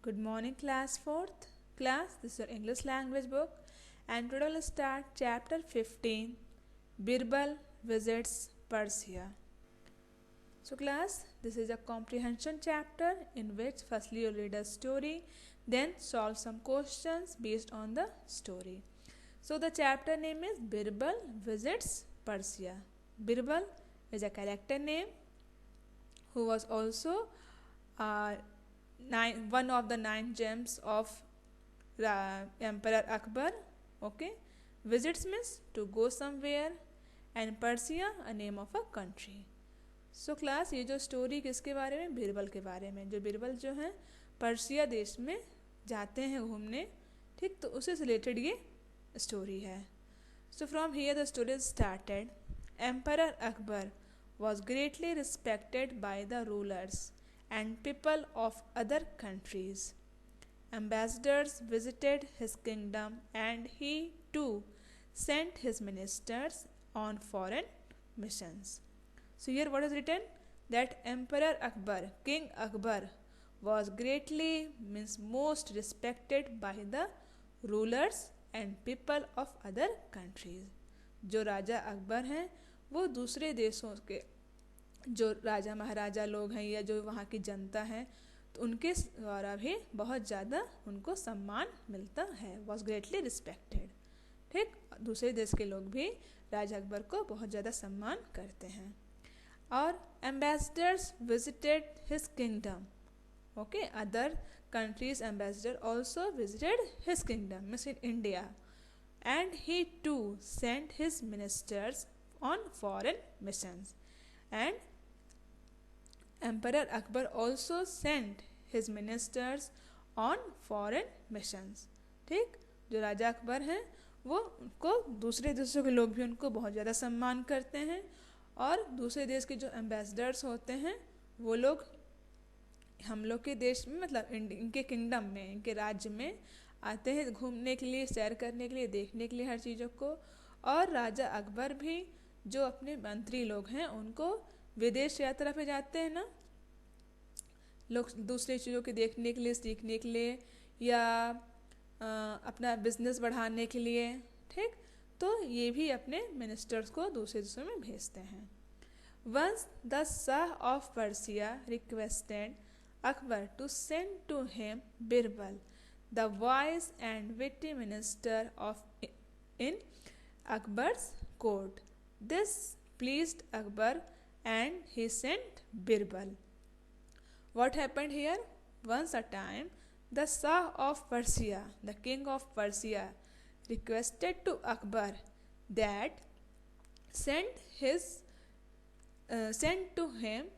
Good morning, class 4th. Class, this is your English language book, and today we'll start chapter 15 Birbal visits Persia. So, class, this is a comprehension chapter in which firstly you read a story, then solve some questions based on the story. So, the chapter name is Birbal visits Persia. Birbal is a character name who was also uh, one of the 9 gems of Emperor Akbar. Okay, visits means to go somewhere, and Persia a name of a country. So class ये जो story किसके बारे में, बीरबल के बारे में। जो बीरबल जो है पर्सिया देश में जाते हैं घूमने, ठीक, तो उससे रिलेटेड ये स्टोरी है। So from here the story started. Emperor Akbar was greatly respected by the rulers and people of other countries. Ambassadors visited his kingdom and he too sent his ministers on foreign missions. So here what is written, that Emperor Akbar, King Akbar, was greatly means most respected by the rulers and people of other countries. जो राजा अकबर हैं वो दूसरे देशों के जो राजा महाराजा लोग हैं या जो वहाँ की जनता है, तो उनके द्वारा भी बहुत ज़्यादा उनको सम्मान मिलता है। Was greatly respected. ठीक, दूसरे देश के लोग भी राजा अकबर को बहुत ज़्यादा सम्मान करते हैं। और ambassadors visited his kingdom. Okay, other countries ambassador also visited his kingdom means in India, and he too sent his ministers on foreign missions. And Emperor Akbar also sent his ministers on foreign missions. ठीक, जो राजा अकबर हैं वो उनको दूसरे देशों के लोग भी उनको बहुत ज़्यादा सम्मान करते हैं, और दूसरे देश के जो एम्बेसडर्स होते हैं वो लोग हम लोग के देश में मतलब इनके किंगडम में, इनके राज्य में आते हैं घूमने के लिए, सैर करने के लिए, देखने के लिए हर चीज़ों को। और राजा अकबर भी जो अपने मंत्री लोग हैं उनको विदेश यात्रा पे जाते हैं ना लोग, दूसरे चीज़ों के देखने के लिए, सीखने के लिए, या अपना बिजनेस बढ़ाने के लिए। ठीक, तो ये भी अपने मिनिस्टर्स को दूसरे देशों में भेजते हैं। Once the shah of Persia requested Akbar to send to him Birbal, the wise and witty minister of in Akbar's court. This pleased Akbar and he sent Birbal. What happened here? Once a time, the Shah of Persia, the king of Persia, requested to Akbar that send to him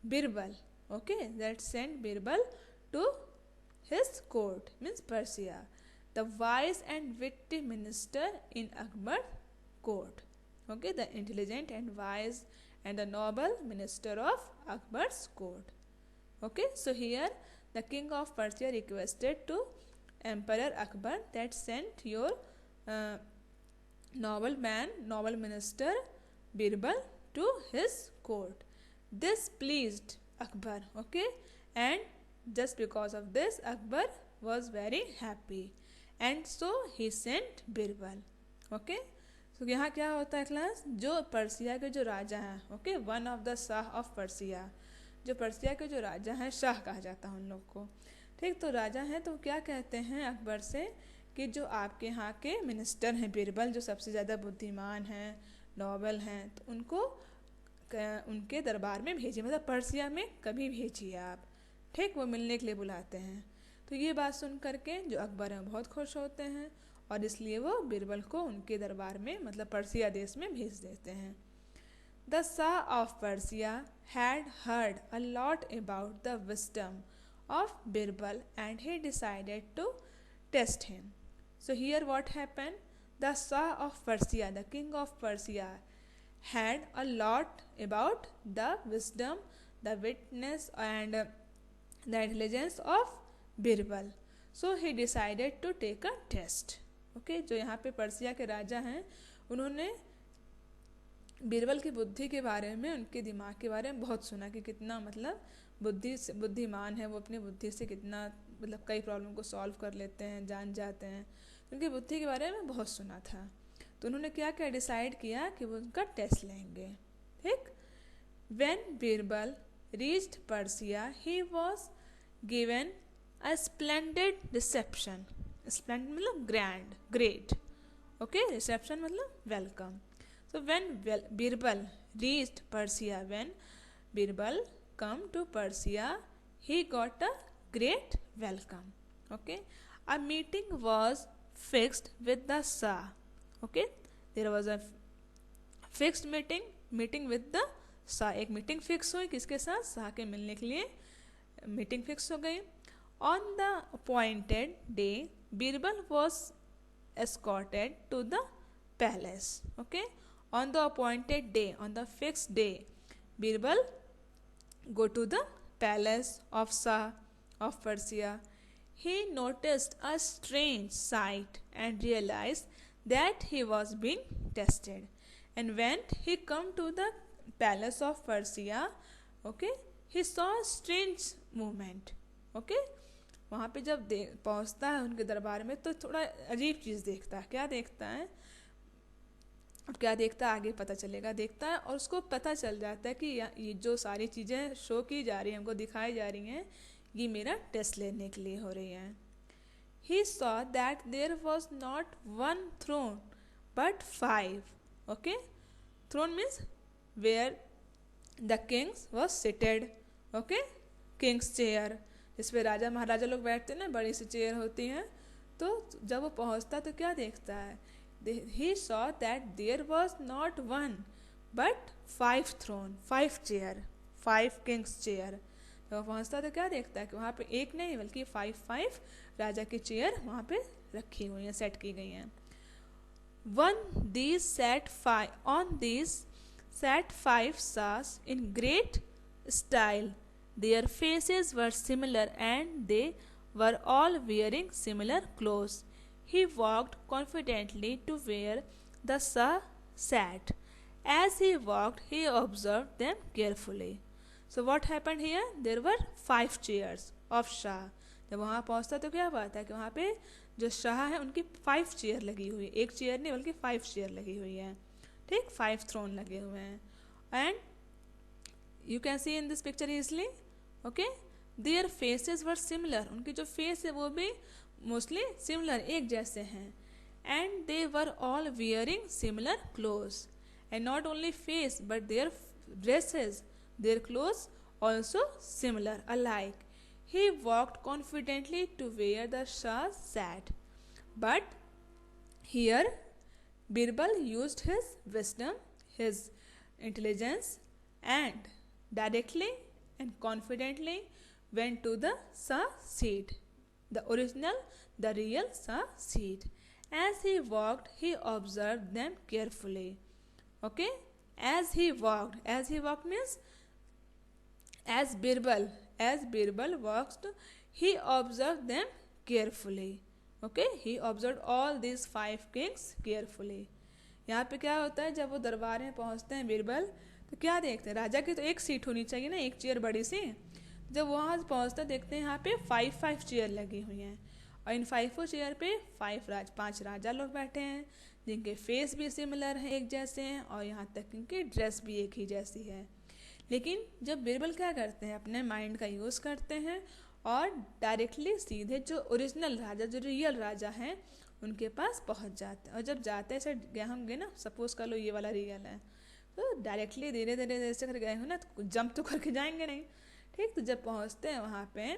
Birbal. Okay, that sent Birbal to his court means Persia, the wise and witty minister in Akbar's court. Okay, the intelligent and wise and the noble minister of Akbar's court. Okay, so here the king of Persia requested to Emperor Akbar that sent your noble minister Birbal to his court. This pleased Akbar. Okay, and just because of this Akbar was very happy and so he sent Birbal. Okay, so यहाँ क्या होता है class, जो Persia के जो राजा हैं, okay, one of the shah of Persia, जो Persia के जो राजा हैं, शाह कहा जाता है उन लोग को। ठीक, तो राजा हैं तो क्या कहते हैं अकबर से कि जो आपके यहाँ के मिनिस्टर हैं बिरबल, जो सबसे ज़्यादा बुद्धिमान हैं, नोबल हैं, तो उनको उनके दरबार में भेजिए, मतलब पर्सिया में कभी भेजिए आप। ठीक, वो मिलने के लिए बुलाते हैं। तो ये बात सुन करके जो अकबर हैं बहुत खुश होते हैं और इसलिए वो बिरबल को उनके दरबार में मतलब पर्सिया देश में भेज देते हैं। The shah of Persia had heard a lot about the wisdom of Birbal and he decided to test him. So here what happened, the shah of Persia, the king of Persia, had a lot about the wisdom, the witness and the intelligence of Birbal. So he decided to take a test. Okay, जो यहाँ पे Persia के राजा हैं उन्होंने बिरबल की बुद्धि के बारे में, उनके दिमाग के बारे में बहुत सुना कि कितना मतलब बुद्धिमान है, वो अपनी बुद्धि से कितना मतलब कई प्रॉब्लम को सॉल्व कर लेते हैं, जान जाते हैं। उनकी बुद्धि के बारे में बहुत सुना था, तो उन्होंने क्या क्या डिसाइड किया कि वो उनका टेस्ट लेंगे। ठीक। When Birbal reached Persia he was given a splendid reception. Splendid मतलब ग्रैंड, ग्रेट। ओके, रिसेप्शन मतलब welcome. So when Birbal reached Persia, when Birbal come to Persia, he got a great welcome. Okay, a meeting was fixed with the Shah. Okay, there was a fixed meeting with the Shah. एक meeting fix हुई किसके साथ? शाह के मिलने के लिए meeting fix हो गई। On the appointed day, Birbal was escorted to the palace. Okay. On the appointed day, on the fixed day, Birbal go to the palace of Shah of Persia. He noticed a strange sight and realized that he was being tested. And when he come to the palace of Persia, okay, he saw a strange movement. Okay, वहाँ पे जब पहुँचता है उनके दरबार में तो थोड़ा अजीब चीज़ देखता है। क्या देखता है? अब क्या देखता है आगे पता चलेगा। देखता है और उसको पता चल जाता है कि ये जो सारी चीज़ें शो की जा रही हैं, हमको दिखाई जा रही हैं, ये मेरा टेस्ट लेने के लिए हो रही हैं। He saw that there was not one throne but 5. Okay, throne means where the kings was seated. Okay, king's chair, जिस पे राजा महाराजा लोग बैठते हैं ना, बड़ी सी चेयर होती हैं। तो जब वो पहुंचता तो क्या देखता है? He saw that there was not one but 5 throne, 5 chair, 5 king's chair. जब वो पहुंचता तो क्या देखता है कि वहाँ पे एक नहीं बल्कि 5 राजा की चेयर वहाँ पे रखी हुई हैं, सेट की गई हैं। On these sat 5 Shahs in great style. Their faces were similar and they were all wearing similar clothes. He walked confidently to where the Shah sat. As he walked, he observed them carefully. So what happened here? There were 5 chairs of Shah. जब वहाँ पहुँचता तो क्या बात है कि वहाँ पे जो शाह है उनकी 5 चेयर लगी हुई है, एक चेयर नहीं बल्कि 5 चेयर लगी हुई है। ठीक, 5 थ्रोन लगे हुए हैं। And you can see in this picture easily. Okay, their faces were similar, उनकी जो फेस है वो भी मोस्टली सिमिलर, एक जैसे हैं। And they were all wearing similar clothes, and not only face but their dresses, their clothes also similar, alike. He walked confidently to where the Shah sat. But here Birbal used his wisdom, his intelligence, and directly and confidently went to the Shah seat, the original, the real Shah seat. As he walked, he observed them carefully. Okay? As he walked means as Birbal walked, he observed them carefully. Okay, he observed all these 5 kings carefully. यहाँ पे क्या होता है, जब वो दरबार में पहुँचते हैं बीरबल, तो क्या देखते हैं? राजा की तो एक सीट होनी चाहिए ना, एक चेयर बड़ी सी। जब वहाँ पहुँचते देखते हैं यहाँ पे 5 चेयर लगी हुई हैं, और इन 5 चेयर पे 5 राजा लोग बैठे हैं, जिनके फेस भी सिमिलर हैं, एक जैसे हैं, और यहाँ तक इनकी ड्रेस भी एक ही जैसी है। लेकिन जब बीरबल क्या करते हैं, अपने माइंड का यूज़ करते हैं और डायरेक्टली सीधे जो ओरिजिनल राजा, जो रियल राजा हैं, उनके पास पहुंच जाते हैं। और जब जाते हैं, ऐसे गए होंगे ना, सपोज कर लो ये वाला रियल है, तो डायरेक्टली धीरे धीरे से कर गए हो ना, तो जंप तो करके जाएंगे नहीं। ठीक, तो जब पहुंचते हैं वहाँ पे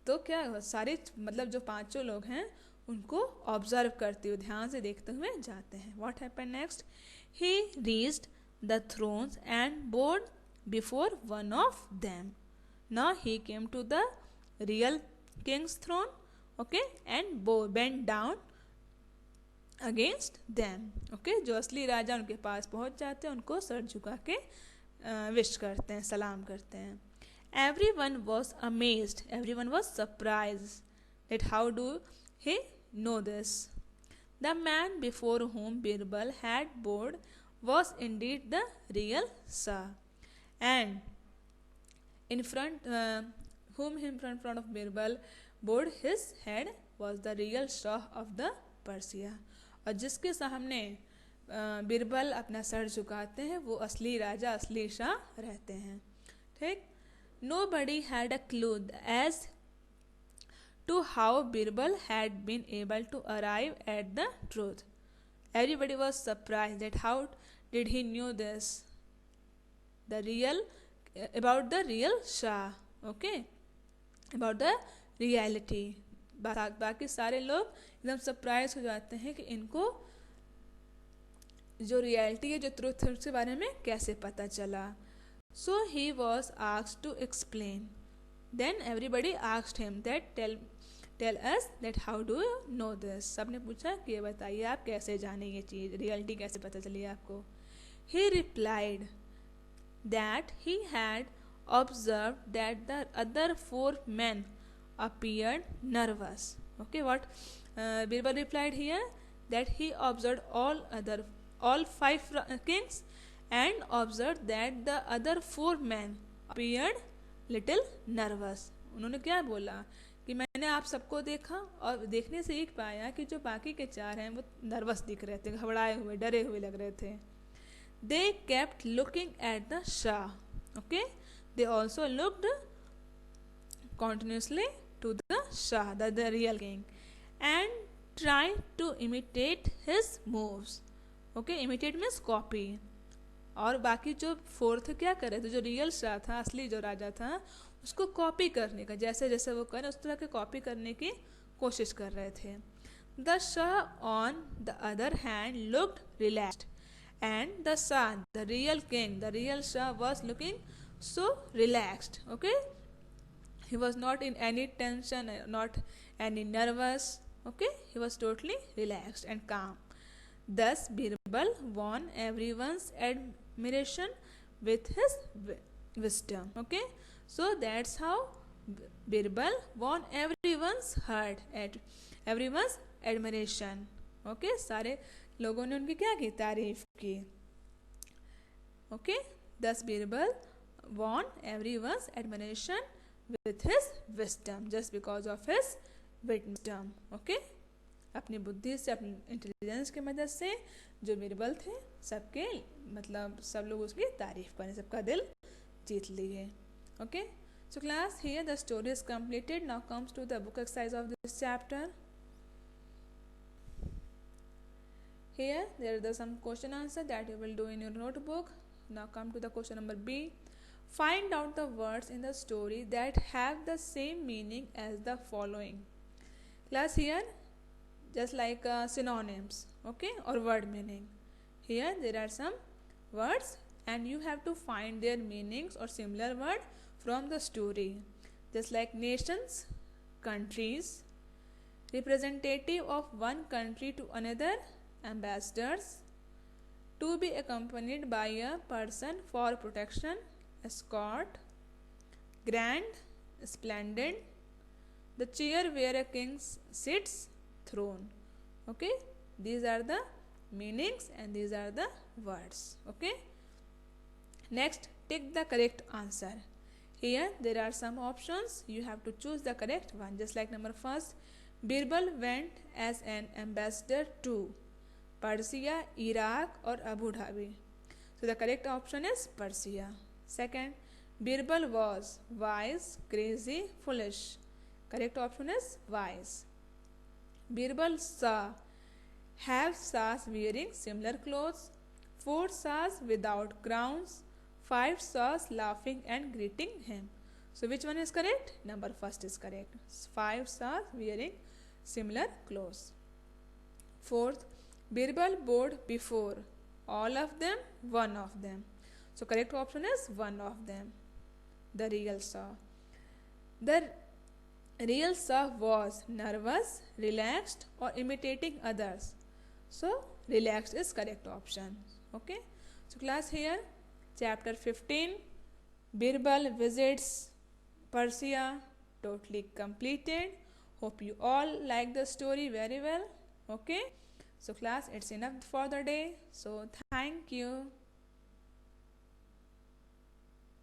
तो क्या सारे मतलब जो 5 लोग हैं उनको ऑब्जर्व करते हुए, ध्यान से देखते हुए जाते हैं। What happened next? He reached the thrones and bowed before one of them. Now he came to the real king's throne, okay, and bent down against them. Okay, जो असली राजा उनके पास पहुंच जाते हैं, उनको सर झुका के विश करते हैं, सलाम करते हैं। Everyone was amazed, everyone was surprised that how do he know this? The man before whom Birbal had bowed was indeed the real Shah, and in front whom in front of Birbal bowed his head was the real Shah of the Persia. और जिसके सामने बिरबल अपना sir झुकाते हैं वो असली राजा असली शाह रहते हैं. ठीक. Nobody had a clue as to how Birbal had been able to arrive at the truth. Everybody was surprised that how did he knew this, about the real Shah, okay, about the reality. बाकी सारे लोग एकदम surprise हो जाते हैं कि इनको जो रियलिटी है, जो ट्रूथ है, उसके बारे में कैसे पता चला. So he was asked to explain. Then everybody asked him that tell us that how do you know this. सबने पूछा कि ये बताइए आप कैसे जाने ये चीज़, रियलिटी कैसे पता चली आपको. He replied that he had observed that the other 4 men appeared nervous. Okay, what Birbal replied here, that he observed all 5 kings and observed that the other 4 men appeared little nervous. उन्होंने क्या बोला कि मैंने आप सबको देखा और देखने से एक पाया कि जो बाकी के 4 हैं वो नर्वस दिख रहे थे, घबराए हुए, डरे हुए लग रहे थे. They kept looking at the Shah. Okay, they also looked continuously to the Shah, the real king, and tried to imitate his moves. Okay, imitate means copy. और बाकी जो 4th क्या कर रहे थे, जो रियल शाह था, असली जो राजा था, उसको कॉपी करने का, जैसे जैसे वो करे उस तरह के कॉपी करने की कोशिश कर रहे थे. The Shah on the other hand looked relaxed, and the Shah, the real king, the real Shah was looking so relaxed. Okay, he was not in any tension, not any nervous. Okay, he was totally relaxed and calm. Thus Birbal won everyone's admiration with his wisdom. Okay, so that's how Birbal won everyone's heart, everyone's admiration. Okay, सारे लोगों ने उनकी क्या की, तारीफ की. Okay, thus Birbal won everyone's admiration with his wisdom, just because of his wisdom. Okay, अपनी बुद्धि से, अपनी इंटेलिजेंस की मदद से जो बिरबल थे सबके मतलब सब लोग उसकी तारीफ करें, सबका दिल जीत लिए. Okay, so class, here the story is completed. Now comes to the book exercise of this chapter. Here there are some question answer that you will do in your notebook. Now come to the question number B. Find out the words in the story that have the same meaning as the following. Class, here just like synonyms, okay, or word meaning. Here there are some words and you have to find their meanings or similar word from the story. Just like nations, countries, representative of one country to another, ambassadors, to be accompanied by a person for protection, escort, grand, splendid, the chair where a king sits, throne. Okay, these are the meanings and these are the words. Okay, next, take the correct answer. Here there are some options, you have to choose the correct one. Just like number first, Birbal went as an ambassador to Persia, Iraq or Abu Dhabi. So the correct option is Persia. Second, Birbal was wise, crazy, foolish. Correct option is wise. Birbal saw have Shahs wearing similar clothes, 4 Shahs without crowns, 5 Shahs laughing and greeting him. So which one is correct? Number first is correct. 5 Shahs wearing similar clothes. Fourth, Birbal bowed before all of them, one of them. So correct option is one of them, the real Shah. The real Shah was nervous, relaxed or imitating others. So relaxed is correct option. Okay. So class, here chapter 15, Birbal visits Persia, totally completed. Hope you all like the story very well. Okay. So class, it's enough for the day. So thank you.